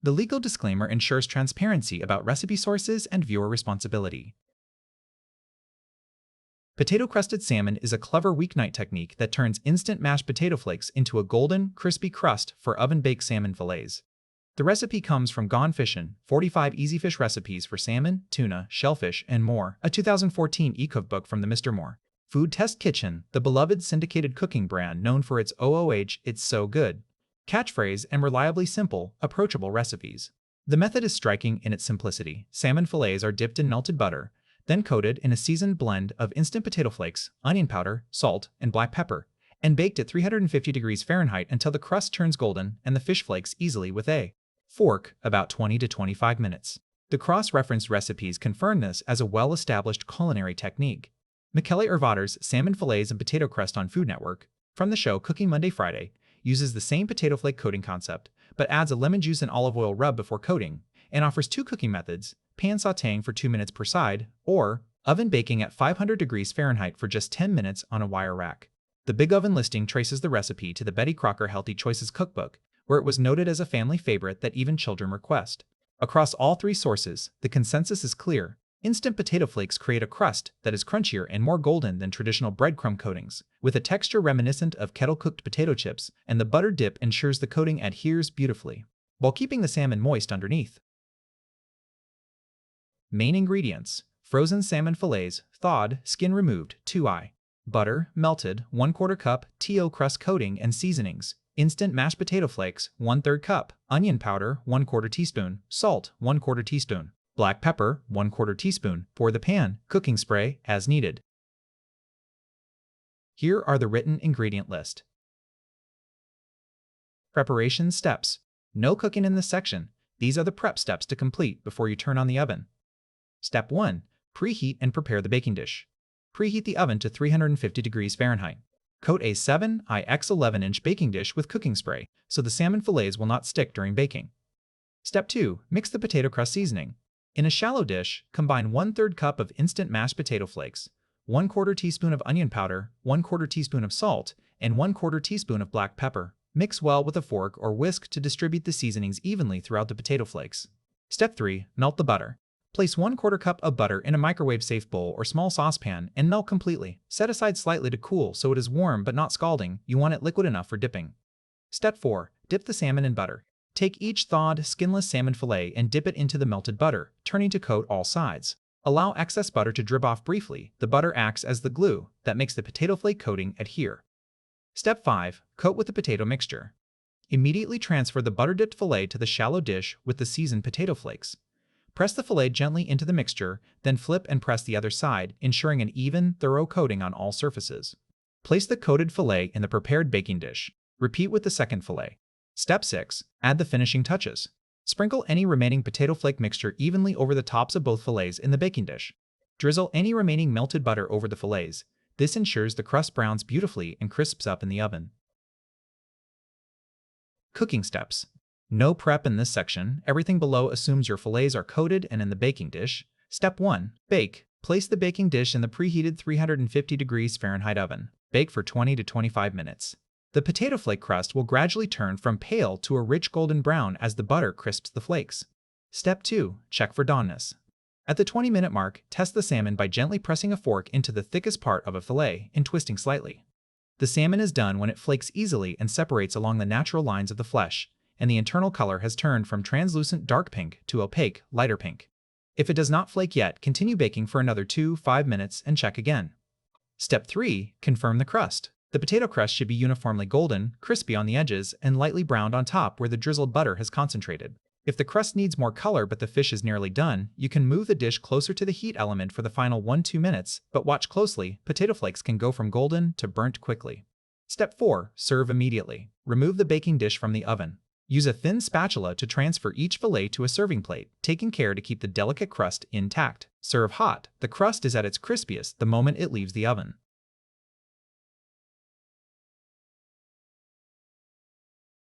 The legal disclaimer ensures transparency about recipe sources and viewer responsibility. Potato-crusted salmon is a clever weeknight technique that turns instant mashed potato flakes into a golden, crispy crust for oven-baked salmon fillets. The recipe comes from Gone Fishin, 45 easy fish recipes for salmon, tuna, shellfish, and more, a 2014 eCookbook from the Mr. Moore Food Test Kitchen, the beloved syndicated cooking brand known for its OOH, it's so good catchphrase and reliably simple, approachable recipes. The method is striking in its simplicity. Salmon fillets are dipped in melted butter, then coated in a seasoned blend of instant potato flakes, onion powder, salt, and black pepper, and baked at 350 degrees Fahrenheit until the crust turns golden and the fish flakes easily with a fork, about 20 to 25 minutes. The cross-referenced recipes confirm this as a well-established culinary technique. Michele Urvater's Salmon Fillets and Potato Crust on Food Network, from the show Cooking Monday Friday, uses the same potato flake coating concept, but adds a lemon juice and olive oil rub before coating, and offers two cooking methods, pan-sautéing for 2 minutes per side, or oven baking at 500 degrees Fahrenheit for just 10 minutes on a wire rack. The BigOven listing traces the recipe to the Betty Crocker Healthy Choices cookbook, where it was noted as a family favorite that even children request. Across all three sources, the consensus is clear. Instant potato flakes create a crust that is crunchier and more golden than traditional breadcrumb coatings, with a texture reminiscent of kettle-cooked potato chips, and the butter dip ensures the coating adheres beautifully, while keeping the salmon moist underneath. Main ingredients: frozen salmon fillets, thawed, skin removed, 2 butter, melted, 1/4 cup, TO crust coating and seasonings, instant mashed potato flakes, 1/3 cup, onion powder, 1/4 teaspoon, salt, 1/4 teaspoon, black pepper, 1/4 teaspoon, for the pan, cooking spray, as needed. Here are the written ingredient list. Preparation steps. No cooking in this section. These are the prep steps to complete before you turn on the oven. Step 1. Preheat and prepare the baking dish. Preheat the oven to 350 degrees Fahrenheit. Coat a 7x 11-inch baking dish with cooking spray, so the salmon fillets will not stick during baking. Step 2. Mix the potato crust seasoning. In a shallow dish, combine 1/3 cup of instant mashed potato flakes, 1/4 teaspoon of onion powder, 1/4 teaspoon of salt, and 1/4 teaspoon of black pepper. Mix well with a fork or whisk to distribute the seasonings evenly throughout the potato flakes. Step 3. Melt the butter. Place 1/4 cup of butter in a microwave-safe bowl or small saucepan and melt completely. Set aside slightly to cool so it is warm but not scalding. You want it liquid enough for dipping. Step 4. Dip the salmon in butter. Take each thawed, skinless salmon fillet and dip it into the melted butter, turning to coat all sides. Allow excess butter to drip off briefly. The butter acts as the glue that makes the potato flake coating adhere. Step 5. Coat with the potato mixture. Immediately transfer the butter-dipped fillet to the shallow dish with the seasoned potato flakes. Press the fillet gently into the mixture, then flip and press the other side, ensuring an even, thorough coating on all surfaces. Place the coated fillet in the prepared baking dish. Repeat with the second fillet. Step 6. Add the finishing touches. Sprinkle any remaining potato flake mixture evenly over the tops of both fillets in the baking dish. Drizzle any remaining melted butter over the fillets. This ensures the crust browns beautifully and crisps up in the oven. Cooking steps. No prep in this section. Everything below assumes your fillets are coated and in the baking dish. Step 1. Bake. Place the baking dish in the preheated 350 degrees Fahrenheit oven. Bake for 20 to 25 minutes. The potato flake crust will gradually turn from pale to a rich golden brown as the butter crisps the flakes. Step 2. Check for doneness. At the 20-minute mark, test the salmon by gently pressing a fork into the thickest part of a fillet and twisting slightly. The salmon is done when it flakes easily and separates along the natural lines of the flesh, and the internal color has turned from translucent dark pink to opaque, lighter pink. If it does not flake yet, continue baking for another 2-5 minutes and check again. Step 3. Confirm the crust. The potato crust should be uniformly golden, crispy on the edges, and lightly browned on top where the drizzled butter has concentrated. If the crust needs more color but the fish is nearly done, you can move the dish closer to the heat element for the final 1-2 minutes, but watch closely. Potato flakes can go from golden to burnt quickly. Step 4. Serve immediately. Remove the baking dish from the oven. Use a thin spatula to transfer each fillet to a serving plate, taking care to keep the delicate crust intact. Serve hot. The crust is at its crispiest the moment it leaves the oven.